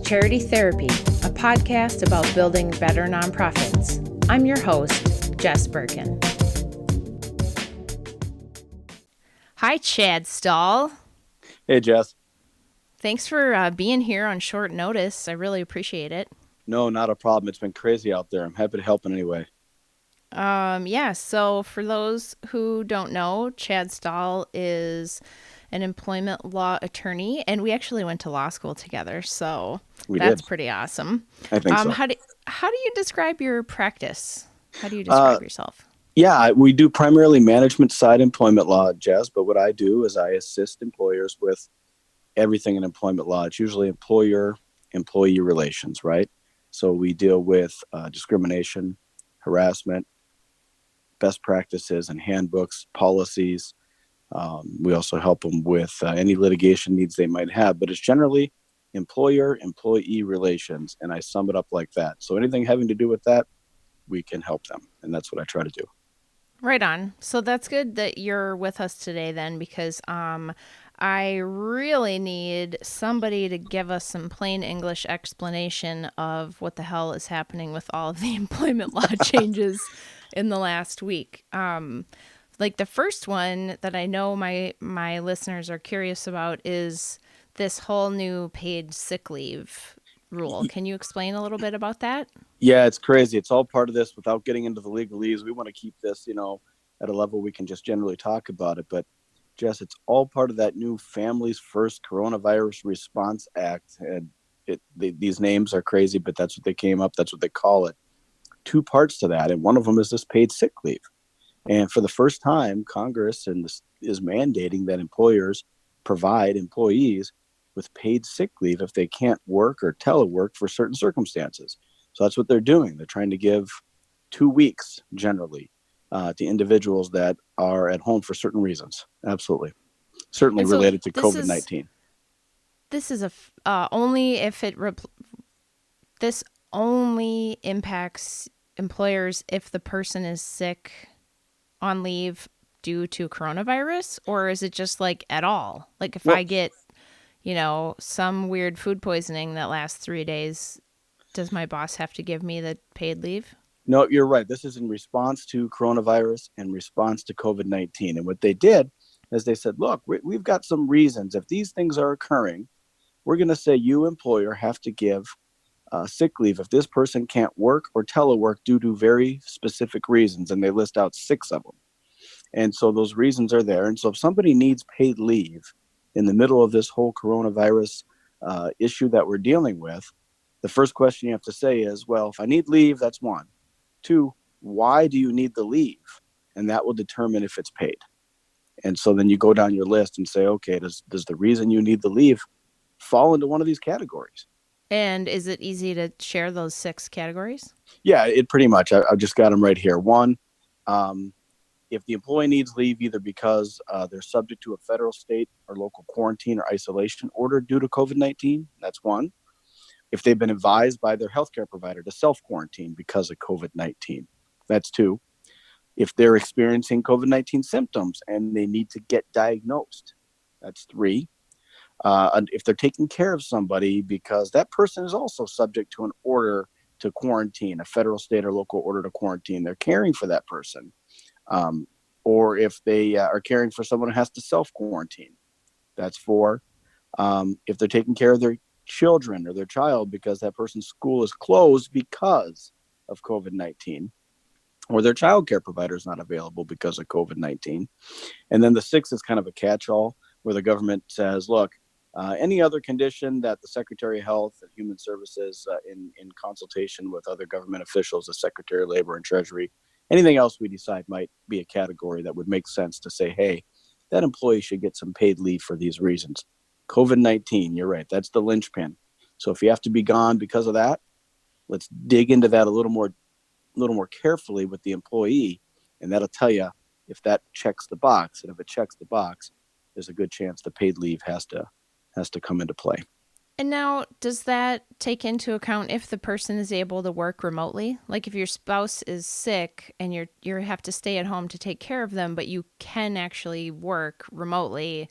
Charity Therapy, a podcast about building better nonprofits. I'm your host, Jess Birkin. Hi, Chad Staul. Hey, Jess. Thanks for being here on short notice. I really appreciate it. No, not a problem. It's been crazy out there. I'm happy to help in any way. So for those who don't know, Chad Staul is an employment law attorney, and we actually went to law school together, so that's pretty awesome. I think so. How do you describe your practice? How do you describe yourself? Yeah, we do primarily management side employment law, Jess, but what I do is I assist employers with everything in employment law. It's usually employer-employee relations, right? So we deal with discrimination, harassment, best practices and handbooks, policies. We also help them with any litigation needs they might have, but it's generally employer-employee relations, and I sum it up like that. So anything having to do with that, we can help them, and that's what I try to do. Right on. So that's good that you're with us today then, because I really need somebody to give us some plain English explanation of what the hell is happening with all of the employment law changes in the last week. Like the first one that I know my listeners are curious about is this whole new paid sick leave rule. Can you explain a little bit about that? Yeah, it's crazy. It's all part of this. Without getting into the legalese, we want to keep this, at a level we can just generally talk about it. But Jess, it's all part of that new Families First Coronavirus Response Act. And these names are crazy, but that's what they came up. That's what they call it. Two parts to that, and one of them is this paid sick leave. And for the first time, Congress is mandating that employers provide employees with paid sick leave if they can't work or telework for certain circumstances. So that's what they're doing. They're trying to give 2 weeks generally to individuals that are at home for certain reasons. Absolutely. Certainly related to COVID-19. This is only if this only impacts employers if the person is sick on leave due to coronavirus, or is it just like at all? Like if I get, some weird food poisoning that lasts 3 days, does my boss have to give me the paid leave? No, you're right. This is in response to coronavirus and response to COVID-19. And what they did is they said, look, we've got some reasons. If these things are occurring, we're going to say you, employer, have to give sick leave if this person can't work or telework due to very specific reasons. And they list out 6 of them. And so those reasons are there. And so if somebody needs paid leave in the middle of this whole coronavirus issue that we're dealing with, the first question you have to say is, well, if I need leave, that's one. 2, why do you need the leave? And that will determine if it's paid. And so then you go down your list and say, okay, does the reason you need the leave fall into one of these categories? And is it easy to share those 6 categories? Yeah, it pretty much. I've just got them right here. 1, if the employee needs leave either because they're subject to a federal, state, or local quarantine or isolation order due to COVID-19, that's 1. If they've been advised by their healthcare provider to self-quarantine because of COVID-19, that's 2. If they're experiencing COVID-19 symptoms and they need to get diagnosed, that's 3. And if they're taking care of somebody because that person is also subject to an order to quarantine, a federal, state, or local order to quarantine, they're caring for that person. Or if they are caring for someone who has to self-quarantine, that's 4. If they're taking care of their children or their child because that person's school is closed because of COVID-19, or their child care provider is not available because of COVID-19. And then the 6 is kind of a catch-all where the government says, look, any other condition that the Secretary of Health and Human Services in consultation with other government officials, the Secretary of Labor and Treasury, anything else we decide might be a category that would make sense to say, hey, that employee should get some paid leave for these reasons. COVID-19, you're right. That's the linchpin. So if you have to be gone because of that, let's dig into that a little more carefully with the employee, and that'll tell you if that checks the box. And if it checks the box, there's a good chance the paid leave has to come into play. And now, does that take into account if the person is able to work remotely? Like if your spouse is sick and you have to stay at home to take care of them, but you can actually work remotely,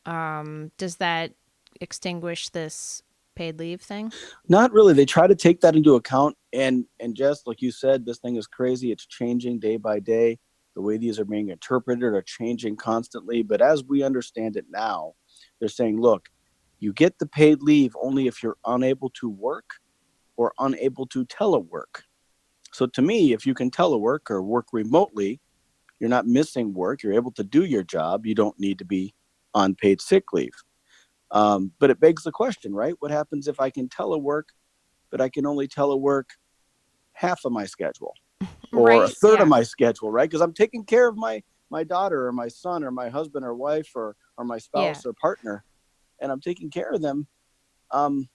does that extinguish this paid leave thing? Not really. They try to take that into account, and just like you said, this thing is crazy. It's changing day by day. The way these are being interpreted are changing constantly. But as we understand it now, they're saying, look, you get the paid leave only if you're unable to work or unable to telework. So to me, if you can telework or work remotely, you're not missing work. You're able to do your job. You don't need to be on paid sick leave. But it begs the question, right? What happens if I can telework, but I can only telework half of my schedule or a Right? third of Yeah. my schedule, right? Because I'm taking care of my daughter or my son or my husband or wife or my Yeah. spouse or partner, and I'm taking care of them. Um,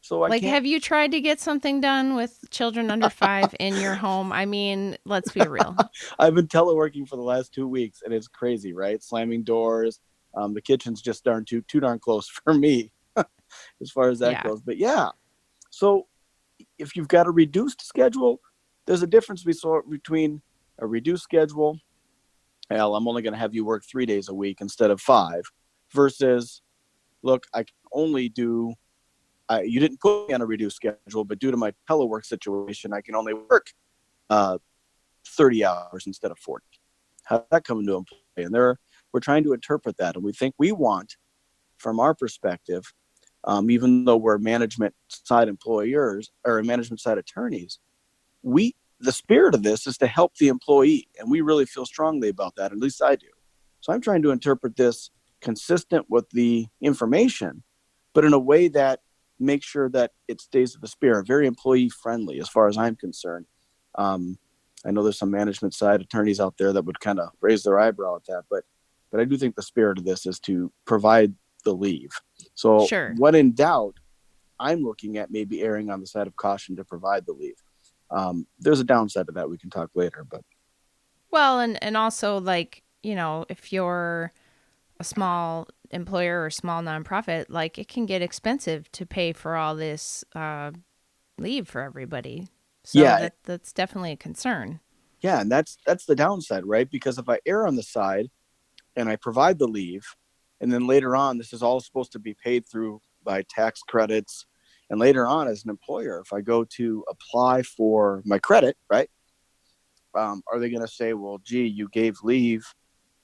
so I Like, can't. have you tried to get something done with children under 5 in your home? I mean, let's be real. I've been teleworking for the last 2 weeks, and it's crazy, right? Slamming doors. The kitchen's just too darn close for me as far as that Yeah. goes. But yeah, so if you've got a reduced schedule, there's a difference between a reduced schedule. Well, I'm only going to have you work 3 days a week instead of five, versus, look, I can only do. You didn't put me on a reduced schedule, but due to my telework situation, I can only work uh, 30 hours instead of 40. How does that come into play? And we're trying to interpret that, and we think we want, from our perspective, even though we're management side employers or management side attorneys, we the spirit of this is to help the employee, and we really feel strongly about that. At least I do. So I'm trying to interpret this consistent with the information, but in a way that makes sure that it stays with the spirit, very employee friendly as far as I'm concerned. Um, I know there's some management side attorneys out there that would kind of raise their eyebrow at that, but I do think the spirit of this is to provide the leave. So Sure. when in doubt, I'm looking at maybe erring on the side of caution to provide the leave. There's a downside to that we can talk later, but Well, and also, like, if you're a small employer or small nonprofit, like, it can get expensive to pay for all this leave for everybody. So yeah, that's definitely a concern. yeah, and that's the downside, right? Because if I err on the side and I provide the leave, and then later on, this is all supposed to be paid through by tax credits, and later on, as an employer, if I go to apply for my credit, right? Are they going to say, well, gee, you gave leave,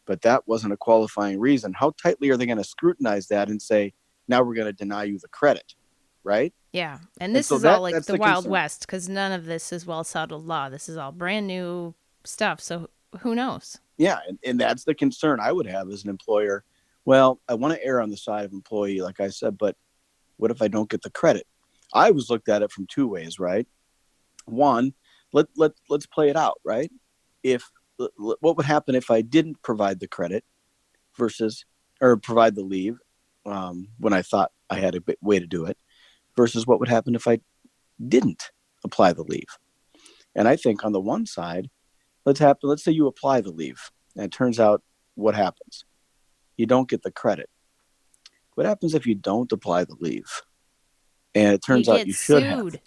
but that wasn't a qualifying reason? How tightly are they going to scrutinize that and say, now we're going to deny you the credit, right? Yeah. And And this so is all that like that's the the Wild concern. West because none of this is well settled law. This is all brand new stuff. So who knows? Yeah, and that's the concern I would have as an employer. Well, I want to err on the side of employee, like I said, but what if I don't get the credit? I was looked at it from two ways, right? One, let's play it out, right? If what would happen if I didn't provide the credit versus or provide the leave when I thought I had a way to do it versus what would happen if I didn't apply the leave? And I think on the one side, let's say you apply the leave and it turns out what happens? You don't get the credit. What happens if you don't apply the leave and it You turns out get you should have? sued.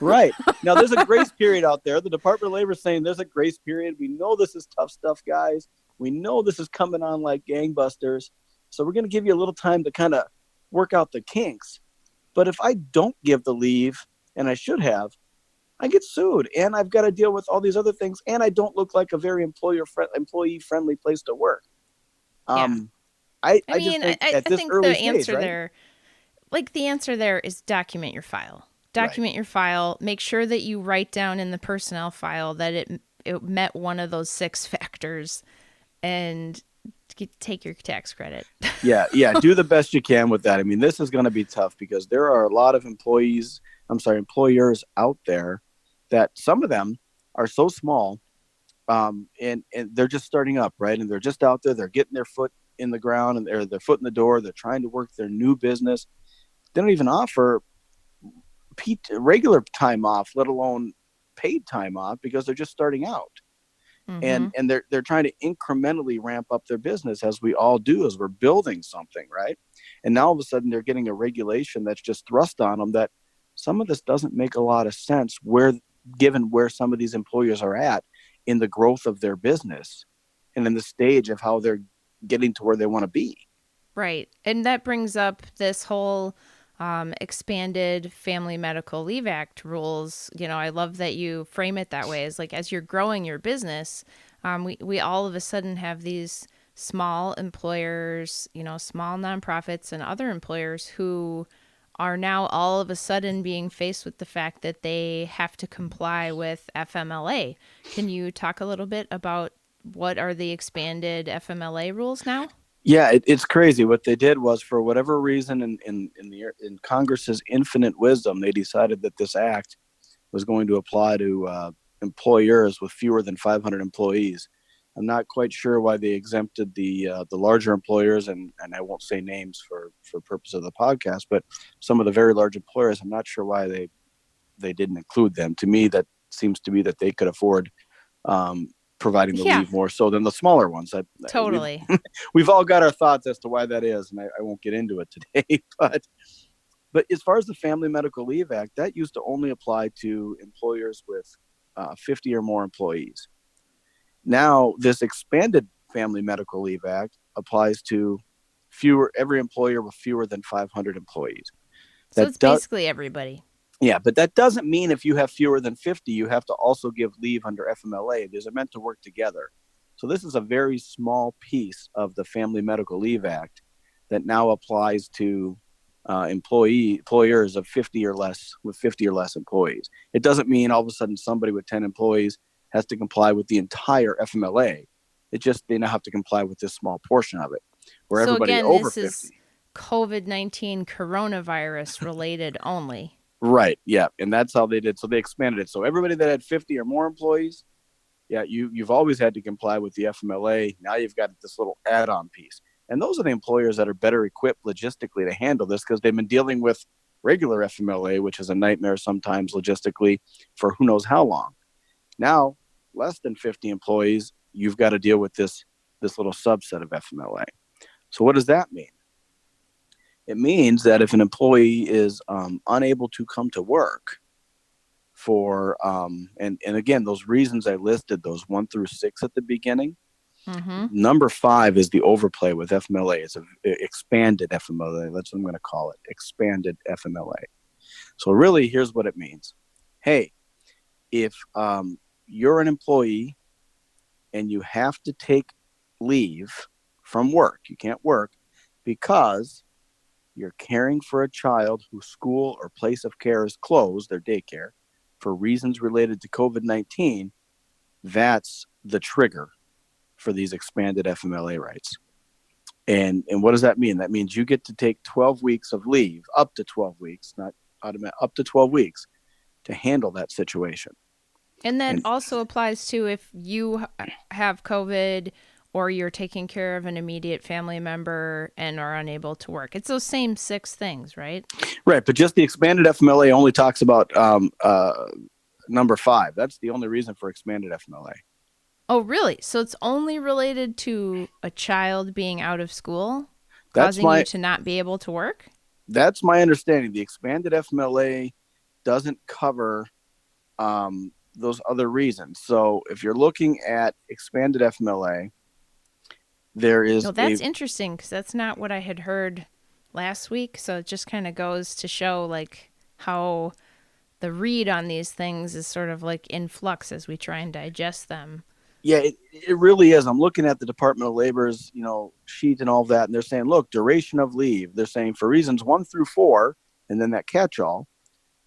Right. Now, there's a grace period out there. The Department of Labor is saying there's a grace period. We know this is tough stuff, guys. We know this is coming on like gangbusters. So we're going to give you a little time to kind of work out the kinks. But if I don't give the leave, and I should have, I get sued, and I've got to deal with all these other things, and I don't look like a very employee friendly place to work. Yeah. Um, I I just mean, think at I this think the early stage, answer right? there, like, the answer there is document your file. Right. Document your file. Make sure that you write down in the personnel file that it met one of those 6 factors and take your tax credit. Yeah, yeah. Do the best you can with that. I mean, this is going to be tough because there are a lot of employers out there that some of them are so small, and they're just starting up, right? And they're just out there. They're getting their foot in the ground and they're their foot in the door. They're trying to work their new business. They don't even offer regular time off, let alone paid time off, because they're just starting out. Mm-hmm. And they're trying to incrementally ramp up their business, as we all do as we're building something, right? And now all of a sudden they're getting a regulation that's just thrust on them that some of this doesn't make a lot of sense, where given where some of these employers are at in the growth of their business and in the stage of how they're getting to where they want to be. Right. And that brings up this whole expanded Family Medical Leave Act rules. I love that you frame it that way. As like as you're growing your business, we all of a sudden have these small employers, small nonprofits and other employers who are now all of a sudden being faced with the fact that they have to comply with FMLA. Can you talk a little bit about what are the expanded FMLA rules now? Yeah, it's crazy. What they did was, for whatever reason, in Congress's infinite wisdom, they decided that this act was going to apply to employers with fewer than 500 employees. I'm not quite sure why they exempted the larger employers, and I won't say names for purpose of the podcast, but some of the very large employers, I'm not sure why they didn't include them. To me, that seems to be that they could afford um, providing the Yeah, leave more so than the smaller ones. We've totally. we've all got our thoughts as to why that is, and I won't get into it today. But as far as the Family Medical Leave Act, that used to only apply to employers with 50 or more employees. Now, this expanded Family Medical Leave Act applies to every employer with fewer than 500 employees. So That it's does, basically everybody. yeah, but that doesn't mean if you have fewer than 50, you have to also give leave under FMLA. These are meant to work together. So this is a very small piece of the Family Medical Leave Act that now applies to employers of 50 or less with 50 or less employees. It doesn't mean all of a sudden somebody with 10 employees has to comply with the entire FMLA. It just they now have to comply with this small portion of it, where So everybody again, over this is 50. COVID-19 coronavirus related only. Right. Yeah. And that's how they did. So they expanded it. So everybody that had 50 or more employees, yeah, you've always had to comply with the FMLA. Now you've got this little add-on piece. And those are the employers that are better equipped logistically to handle this because they've been dealing with regular FMLA, which is a nightmare sometimes logistically for who knows how long. Now, less than 50 employees, you've got to deal with this little subset of FMLA. So what does that mean? It means that if an employee is unable to come to work for and again those reasons I listed, those 1 through 6 at the beginning, Mm-hmm. number 5 is the overplay with FMLA. It's a expanded FMLA. That's what I'm going to call it, expanded FMLA. So really, here's what it means. Hey, if you're an employee and you have to take leave from work, you can't work because you're caring for a child whose school or place of care is closed, their daycare, for reasons related to COVID 19, that's the trigger for these expanded FMLA rights. And what does that mean? That means you get to take 12 weeks of leave, up to 12 weeks, not automatic, up to 12 weeks to handle that situation. And that And also applies to if you have COVID or you're taking care of an immediate family member and are unable to work. It's those same 6 things, right? right, but just the expanded FMLA only talks about number 5. That's the only reason for expanded FMLA. Oh, really? So it's only related to a child being out of school, That's causing you my to not be able to work? that's my understanding. The expanded FMLA doesn't cover those other reasons. So if you're looking at expanded FMLA, there No, is a that's interesting because that's not what I had heard last week. So it just kind of goes to show like how the read on these things is sort of like in flux as we try and digest them. yeah, it really is. I'm looking at the Department of Labor's sheet and all of that, and they're saying, look, duration of leave. They're saying for reasons 1 through 4, and then that catch-all.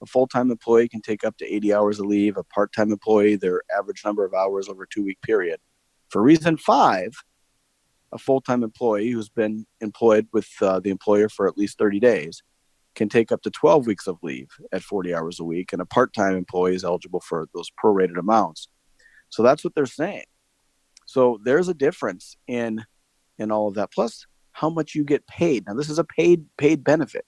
A full-time employee can take up to 80 hours of leave. A part-time employee, their average number of hours over a 2-week period. For reason 5, a full-time employee who's been employed with the employer for at least 30 days can take up to 12 weeks of leave at 40 hours a week, and a part-time employee is eligible for those prorated amounts. So that's what they're saying. So there's a difference in all of that. Plus, how much you get paid. Now, this is a paid benefit.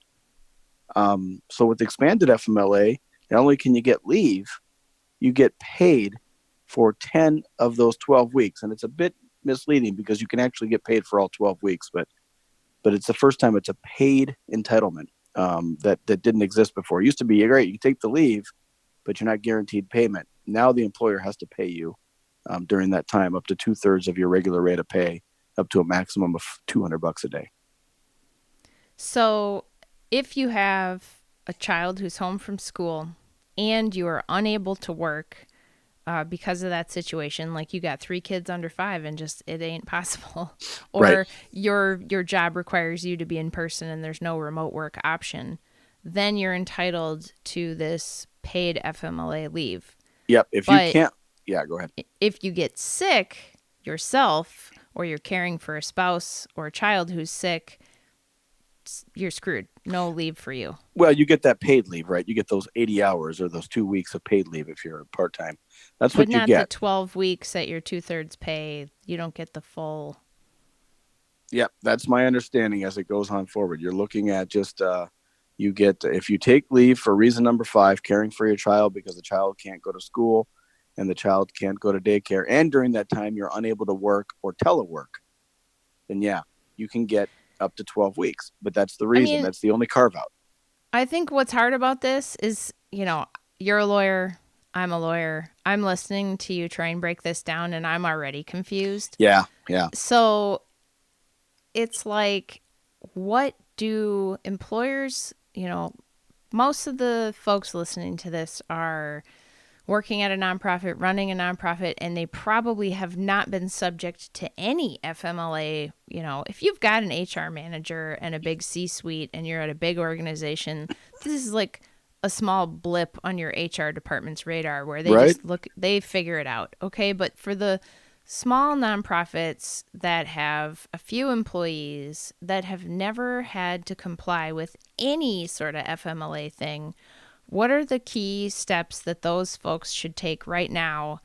So with expanded FMLA, not only can you get leave, you get paid for 10 of those 12 weeks, and it's a bit misleading because you can actually get paid for all 12 weeks, but it's the first time it's a paid entitlement that didn't exist before. It used to be great, you take the leave, but you're not guaranteed payment. Now the employer has to pay you during that time up to 2/3 of your regular rate of pay, up to a maximum of $200 a day. So if you have a child who's home from school and you are unable to work because of that situation, like you got 3 kids under 5 and just it ain't possible, Right. or your job requires you to be in person and there's no remote work option, then you're entitled to this paid FMLA leave. Yep. If you But can't, yeah, go ahead. if you get sick yourself or you're caring for a spouse or a child who's sick, you're screwed. No leave for you. Well, you get that paid leave, right? You get those 80 hours or those 2 weeks of paid leave if you're part time. That's But what you not the get. 12 weeks at your 2/3 pay. You don't get the full. Yep. That's my understanding as it goes on forward. You're looking at just, you get, if you take leave for reason number 5, caring for your child because the child can't go to school and the child can't go to daycare, and during that time you're unable to work or telework, then yeah, you can get up to 12 weeks. But that's the I reason. mean, That's the only carve out. I think what's hard about this is, you're a lawyer, I'm a lawyer. I'm listening to you try and break this down and I'm already confused. Yeah. Yeah. So it's like, what do employers, most of the folks listening to this are working at a nonprofit, running a nonprofit, and they probably have not been subject to any FMLA. If you've got an HR manager and a big C suite and you're at a big organization, this is like a small blip on your HR department's radar where they Right. just look, they figure it out. Okay. But for the small nonprofits that have a few employees that have never had to comply with any sort of FMLA thing, what are the key steps that those folks should take right now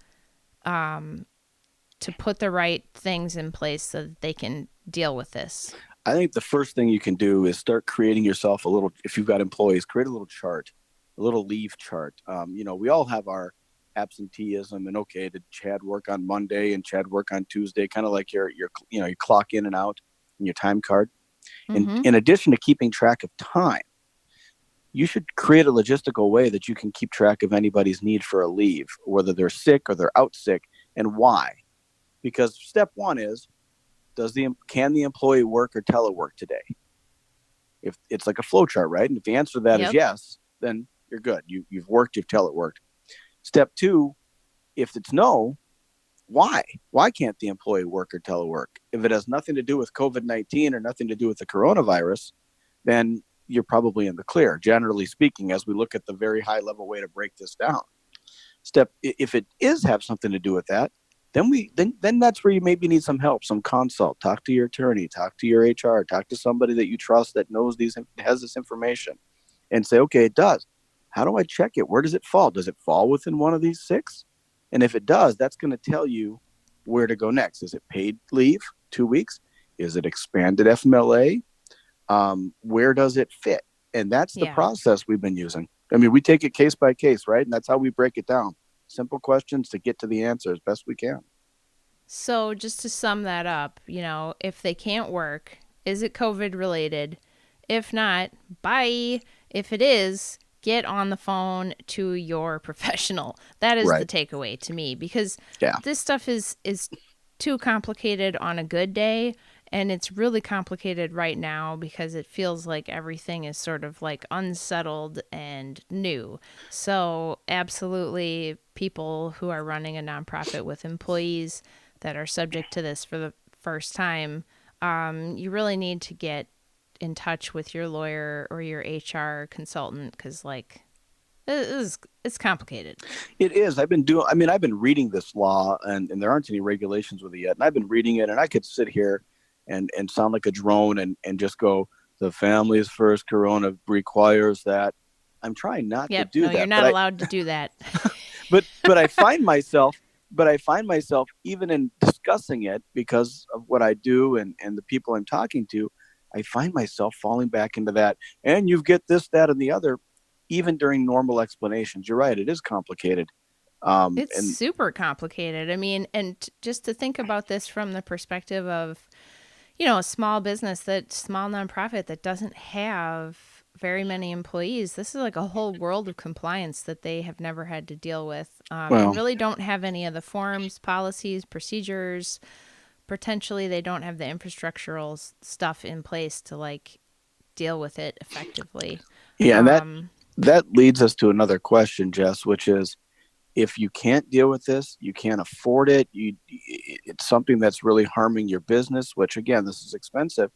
to put the right things in place so that they can deal with this? I think the first thing you can do is start creating yourself a little, if you've got employees, create a little chart, a little leave chart. We all have our absenteeism, and okay, did Chad work on Monday and Chad work on Tuesday? Kind of like your clock in and out and your time card. And Mm-hmm. in addition to keeping track of time, you should create a logistical way that you can keep track of anybody's need for a leave, whether they're sick or they're out sick, and why. Because step one is, can the employee work or telework today? If it's like a flow chart, right? And if the answer to that is Yep. yes, then you're good. You've worked, you've teleworked. Step two, if it's no, why? Why can't the employee work or telework? If it has nothing to do with COVID-19 or nothing to do with the coronavirus, then you're probably in the clear, generally speaking, as we look at the very high level way to break this down. If it is have something to do with that, then that's where you maybe need some help, some consult. Talk to your attorney, talk to your HR, talk to somebody that you trust that knows has this information, and say, okay, it does. How do I check it? Where does it fall? Does it fall within one of these 6? And if it does, that's going to tell you where to go next. Is it paid leave, 2 weeks? Is it expanded FMLA? Where does it fit? And that's the Yeah. process we've been using. I mean, we take it case by case, right? And that's how we break it down. Simple questions to get to the answer as best we can. So just to sum that up, if they can't work, is it COVID related? If not, bye. If it is, get on the phone to your professional. That is the Right. takeaway to me, because Yeah. this stuff is too complicated on a good day, and it's really complicated right now because it feels like everything is sort of like unsettled and new. So, absolutely, people who are running a nonprofit with employees that are subject to this for the first time, you really need to get in touch with your lawyer or your HR consultant, because like it's complicated. It is. I've been reading this law, and there aren't any regulations with it yet. And I've been reading it, and I could sit here and sound like a drone and just go, the family's first corona requires that. I'm trying not to Yep. do No, you're that, not allowed to do that. but I find myself even in discussing it because of what I do and the people I'm talking to, I find myself falling back into that. And you get this, that, and the other, even during normal explanations. You're right; it is complicated. It's And super complicated. I mean, and just to think about this from the perspective of, a small business, that small nonprofit that doesn't have very many employees, this is like a whole world of compliance that they have never had to deal with, and well, really don't have any of the forms, policies, procedures. Potentially, they don't have the infrastructural stuff in place to like deal with it effectively. Yeah, and Um, that leads us to another question, Jess, which is if you can't deal with this, you can't afford it, it's something that's really harming your business, which again, this is expensive.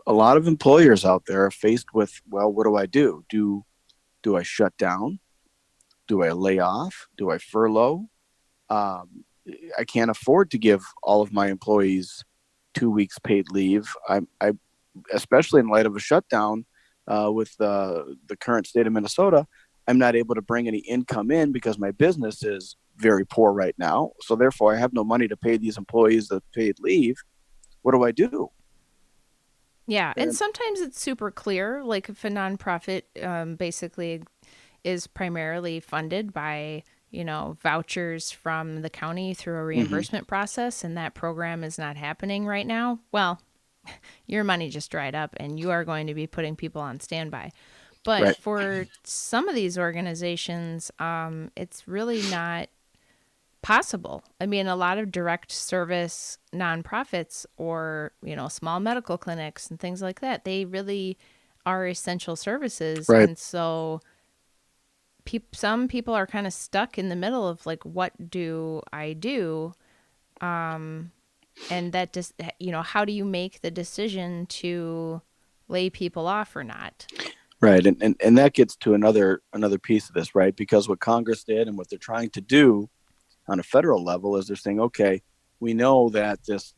A lot of employers out there are faced with, well, what do I do? Do I shut down? Do I lay off? Do I furlough? Um, I can't afford to give all of my employees 2 weeks paid leave. I especially in light of a shutdown with the current state of Minnesota, I'm not able to bring any income in because my business is very poor right now. So therefore, I have no money to pay these employees the paid leave. What do I do? yeah, and And sometimes it's super clear. Like if a nonprofit basically is primarily funded by, vouchers from the county through a mm-hmm, reimbursement process, and that program is not happening right now, well, your money just dried up and you are going to be putting people on standby. But right, for some of these organizations, it's really not possible. I mean, a lot of direct service nonprofits or, small medical clinics and things like that, they really are essential services. right, And so some people are kind of stuck in the middle of like, what do I do? And that just, how do you make the decision to lay people off or not? right, and that gets to another piece of this, right? Because what Congress did and what they're trying to do on a federal level is they're saying, okay, we know that this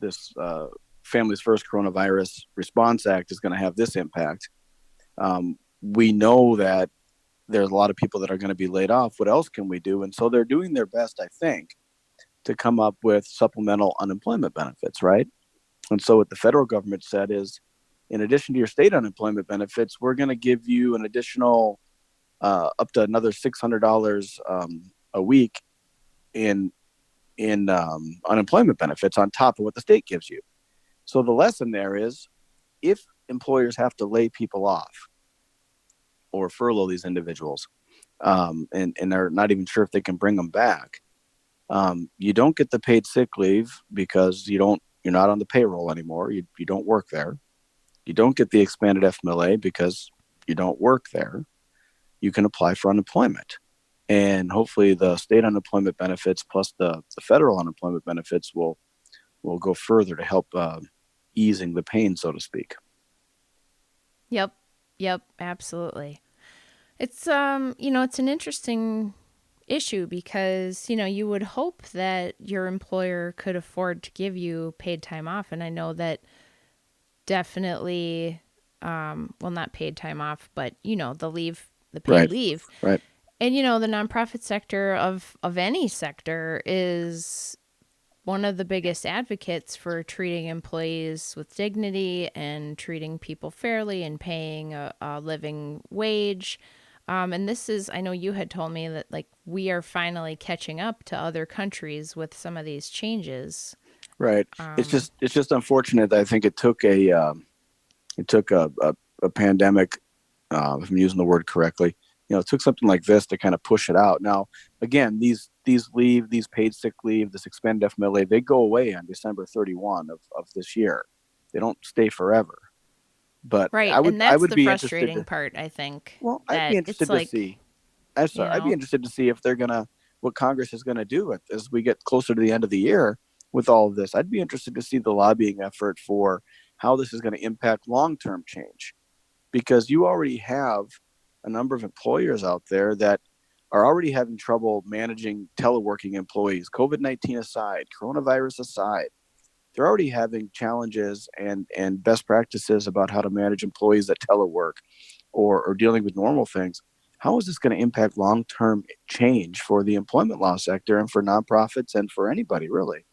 Families First Coronavirus Response Act is going to have this impact. We know that there's a lot of people that are going to be laid off. What else can we do? And so they're doing their best, I think, to come up with supplemental unemployment benefits, right? And so what the federal government said is, in addition to your state unemployment benefits, we're going to give you an additional up to another $600 a week in unemployment benefits on top of what the state gives you. So the lesson there is, if employers have to lay people off or furlough these individuals, and they're not even sure if they can bring them back, you don't get the paid sick leave because you're not on the payroll anymore. You don't work there. You don't get the expanded FMLA because you don't work there. You can apply for unemployment. And hopefully the state unemployment benefits plus the federal unemployment benefits will go further to help easing the pain, so to speak. Yep. Yep, absolutely. It's it's an interesting issue because, you would hope that your employer could afford to give you paid time off, and I know that definitely well, not paid time off, but the paid Right, leave. right, And the nonprofit sector of any sector is one of the biggest advocates for treating employees with dignity and treating people fairly and paying a living wage. And this is, I know you had told me that like we are finally catching up to other countries with some of these changes. right. Um, It's just unfortunate that I think it took a pandemic, if I'm using the word correctly. It took something like this to kind of push it out. Now, again, these paid sick leave, this expanded FMLA, they go away on December 31 of this year. They don't stay forever. But right. And I that's would the be interested frustrating to part, I think, well, I'd be that it's interested to like, see. I'm you sorry, I'd be know, interested to see if they're gonna what Congress is gonna do as we get closer to the end of the year with all of this. I'd be interested to see the lobbying effort for how this is going to impact long-term change, because you already have a number of employers out there that are already having trouble managing teleworking employees. COVID-19 aside, coronavirus aside, they're already having challenges and best practices about how to manage employees that telework or dealing with normal things. How is this going to impact long-term change for the employment law sector and for nonprofits and for anybody really?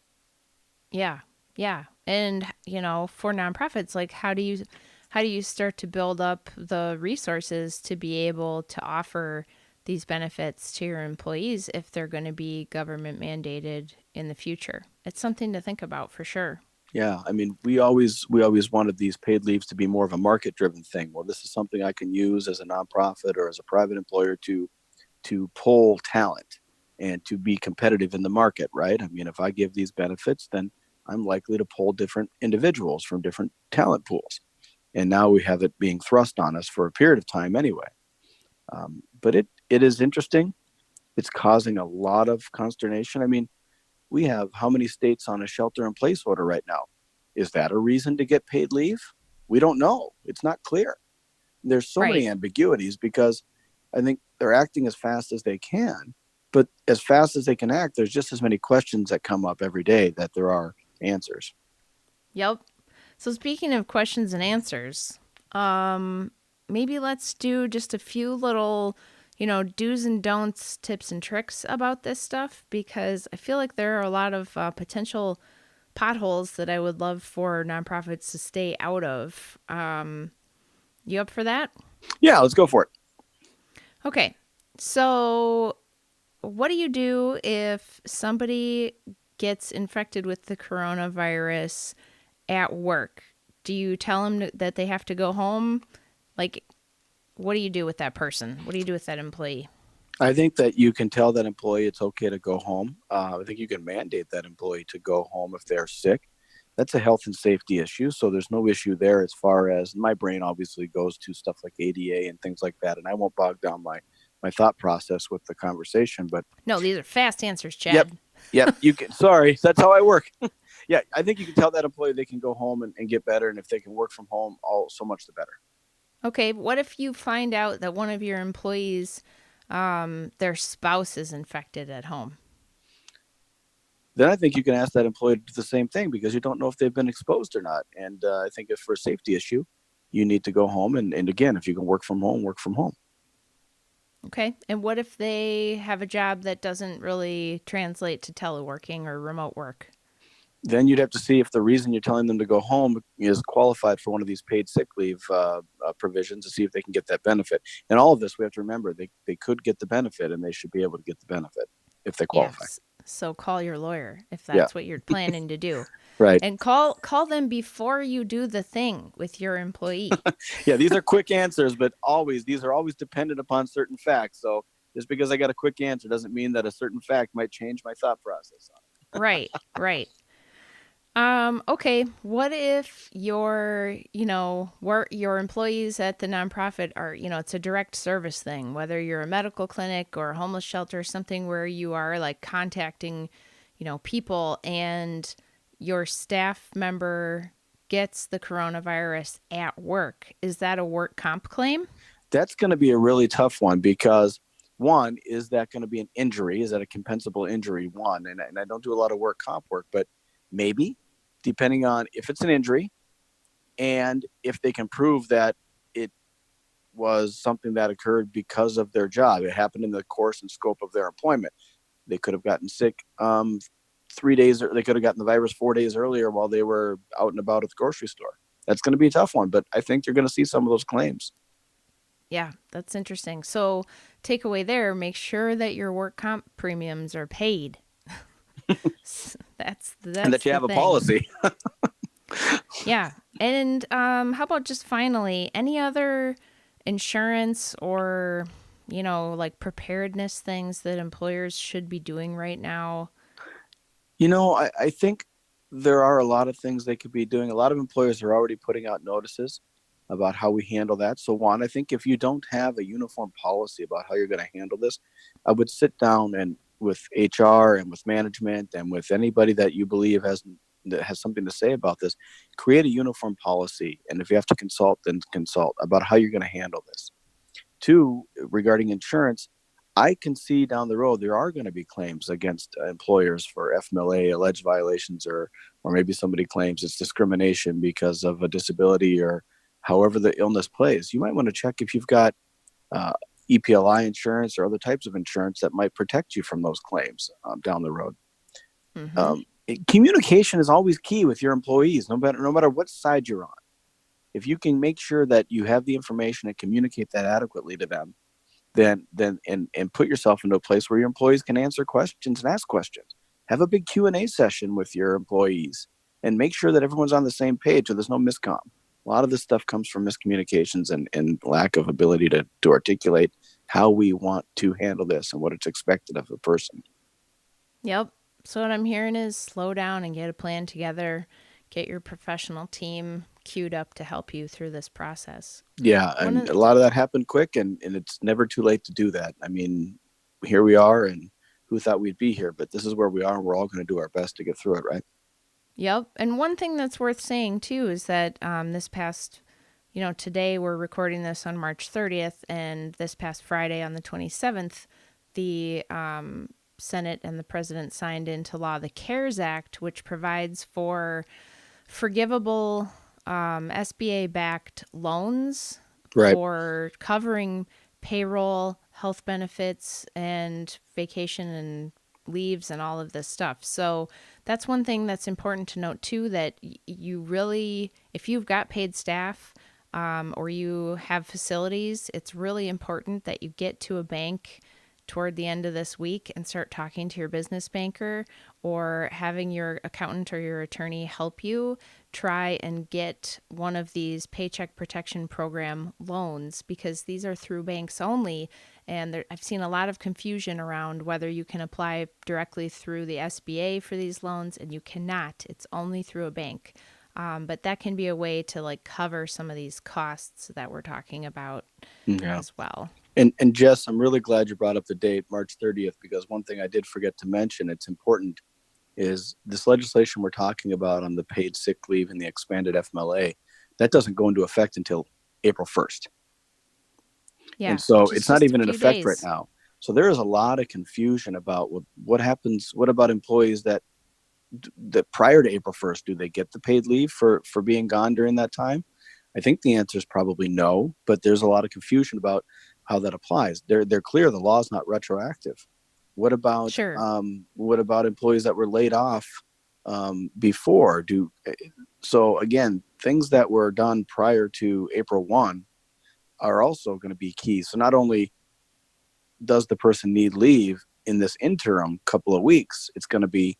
yeah, yeah. And, for nonprofits, like how do you start to build up the resources to be able to offer these benefits to your employees if they're going to be government mandated in the future? It's something to think about for sure. Yeah, I mean, we always wanted these paid leaves to be more of a market-driven thing. Well, this is something I can use as a nonprofit or as a private employer to pull talent and to be competitive in the market, right? I mean, if I give these benefits, then I'm likely to pull different individuals from different talent pools. and now we have it being thrust on us for a period of time anyway. But it is interesting. It's causing a lot of consternation. I mean, we have how many states on a shelter in place order right now? Is that a reason to get paid leave? We don't know. It's not clear. There's so Right. many ambiguities because I think they're acting as fast as they can, but as fast as they can act, there's just as many questions that come up every day that there are answers. Yep. So speaking of questions and answers, um, maybe let's do just a few little, do's and don'ts, tips and tricks about this stuff because I feel like there are a lot of potential potholes that I would love for nonprofits to stay out of. You up for that? Yeah, let's go for it. Okay. So, what do you do if somebody gets infected with the coronavirus at work? Do you tell them that they have to go home? Like, what do you do with that person? What do you do with that employee? I think that you can tell that employee it's okay to go home. I think you can mandate that employee to go home if they're sick. That's a health and safety issue. So there's no issue there as far as my brain obviously goes to stuff like ADA and things like that. And I won't bog down my thought process with the conversation. But No, these are fast answers, yep, Chad. yep, you can. Sorry, that's how I work. Yeah, I think you can tell that employee they can go home and get better. And if they can work from home, all so much the better. Okay, what if you find out that one of your employees, their spouse is infected at home? Then I think you can ask that employee to do the same thing because you don't know if they've been exposed or not. And I think if for a safety issue, you need to go home. And again, if you can work from home, work from home. Okay, and what if they have a job that doesn't really translate to teleworking or remote work? Then you'd have to see if the reason you're telling them to go home is qualified for one of these paid sick leave provisions to see if they can get that benefit. And all of this, we have to remember they could get the benefit and they should be able to get the benefit if they qualify. Yes. So call your lawyer if Yeah, that's what you're planning to do. right. And call them before you do the thing with your employee. Yeah, these are quick answers, but always these are always dependent upon certain facts. So just because I got a quick answer doesn't mean that a certain fact might change my thought process on it. Right, right. Okay, what if your employees at the nonprofit are, it's a direct service thing, whether you're a medical clinic or a homeless shelter or something where you are like contacting, people and your staff member gets the coronavirus at work. Is that a work comp claim? That's going to be a really tough one because one, is that going to be an injury? Is that a compensable injury? One, and I don't do a lot of work comp work, but maybe depending on if it's an injury and if they can prove that it was something that occurred because of their job. It happened in the course and scope of their employment. They could have gotten sick 3 days, or they could have gotten the virus 4 days earlier while they were out and about at the grocery store. That's going to be a tough one, but I think you're going to see some of those claims. Yeah, that's interesting. So, takeaway there, make sure that your work comp premiums are paid. That's And that's that you the have a thing. policy. Yeah. And how about just finally any other insurance or, like preparedness things that employers should be doing right now? I think there are a lot of things they could be doing. A lot of employers are already putting out notices about how we handle that. So, one, I think if you don't have a uniform policy about how you're going to handle this, I would sit down and with HR and with management and with anybody that you believe that has something to say about this, create a uniform policy. And if you have to consult, then consult about how you're going to handle this. Two, regarding insurance, I can see down the road there are going to be claims against employers for FMLA alleged violations, or maybe somebody claims it's discrimination because of a disability or however the illness plays. You might want to check if you've got uh, EPLI insurance or other types of insurance that might protect you from those claims down the road. Mm-hmm. Communication is always key with your employees, no matter what side you're on. If you can make sure that you have the information and communicate that adequately to them, then and put yourself into a place where your employees can answer questions and ask questions. Have a big Q&A session with your employees and make sure that everyone's on the same page or there's no miscom. A lot of this stuff comes from miscommunications and lack of ability to articulate how we want to handle this and what it's expected of a person. Yep. So what I'm hearing is slow down and get a plan together, get your professional team, queued up to help you through this process. Yeah, One and of a lot of that happened quick, and it's never too late to do that. I mean, here we are, and who thought we'd be here? But this is where we are, and we're all going to do our best to get through it, right? Yep. And one thing that's worth saying too is that this past, today we're recording this on March 30th, and this past Friday on the 27th, the Senate and the president signed into law the CARES Act, which provides for forgivable SBA backed loans Right. for covering payroll, health benefits, and vacation and leaves and all of this stuff. So that's one thing that's important to note too, that you really, if you've got paid staff or you have facilities, it's really important that you get to a bank toward the end of this week and start talking to your business banker or having your accountant or your attorney help you try and get one of these Paycheck Protection Program loans, because these are through banks only. And I've seen a lot of confusion around whether you can apply directly through the SBA for these loans, and you cannot. It's only through a bank. But that can be a way to like cover some of these costs that we're talking about Yeah. as well. And Jess, I'm really glad you brought up the date, March 30th, because one thing I did forget to mention, it's important, is this legislation we're talking about on the paid sick leave and the expanded FMLA, that doesn't go into effect until April 1st. Yeah, And so which is it's not just a even in few effect right days. now. So there is a lot of confusion about what happens. What about employees that prior to April 1st, do they get the paid leave for being gone during that time? I think the answer is probably no, but there's a lot of confusion about how that applies. They're clear the law is not retroactive. Sure. What about employees that were laid off before? So again, things that were done prior to April 1 are also going to be key. So not only does the person need leave in this interim couple of weeks, it's going to be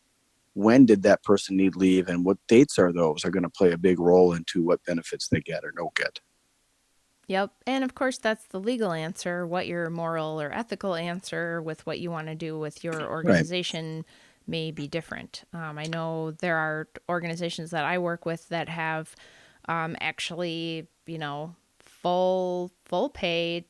when did that person need leave and what dates are those are going to play a big role into what benefits they get or don't get. Yep. And of course, that's the legal answer. What your moral or ethical answer with what you want to do with your Right. organization may be different. I know there are organizations that I work with that have actually, full pay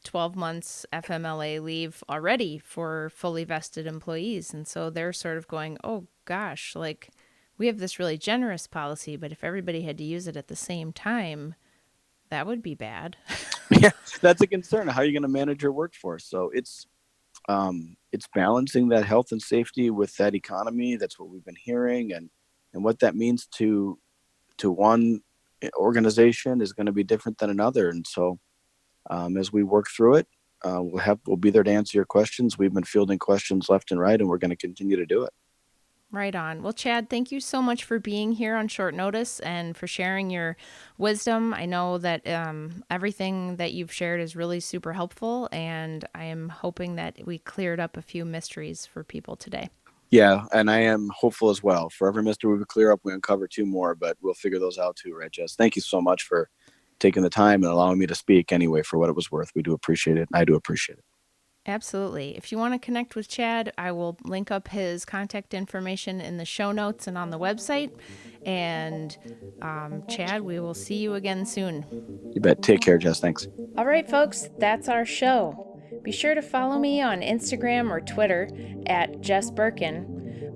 12 months FMLA leave already for fully vested employees. And so they're sort of going, oh gosh, like we have this really generous policy, but if everybody had to use it at the same time, that would be bad. Yeah, that's a concern. How are you going to manage your workforce? So it's balancing that health and safety with that economy. That's what we've been hearing, and what that means to one organization is going to be different than another. And so as we work through it, we'll be there to answer your questions. We've been fielding questions left and right, and we're going to continue to do it. Right on. Well, Chad, thank you so much for being here on short notice and for sharing your wisdom. I know that everything that you've shared is really super helpful, and I am hoping that we cleared up a few mysteries for people today. Yeah, and I am hopeful as well. For every mystery we clear up, we uncover two more, but we'll figure those out too, right, Jess? Thank you so much for taking the time and allowing me to speak anyway for what it was worth. We do appreciate it, and I do appreciate it. Absolutely. If you want to connect with Chad, I will link up his contact information in the show notes and on the website. And Chad, we will see you again soon. You bet. Take care, Jess. Thanks. All right, folks, that's our show. Be sure to follow me on Instagram or Twitter at Jess Birkin.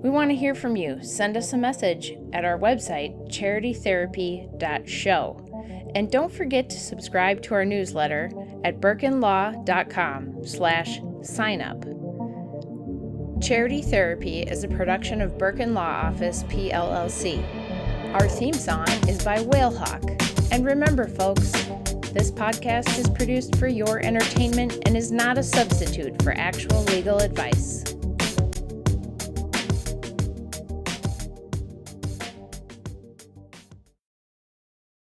We want to hear from you. Send us a message at our website, charitytherapy.show. And don't forget to subscribe to our newsletter at birkinlaw.com/signup. Charity Therapy is a production of Birkin Law Office, PLLC. Our theme song is by Whalehawk. And remember, folks, this podcast is produced for your entertainment and is not a substitute for actual legal advice.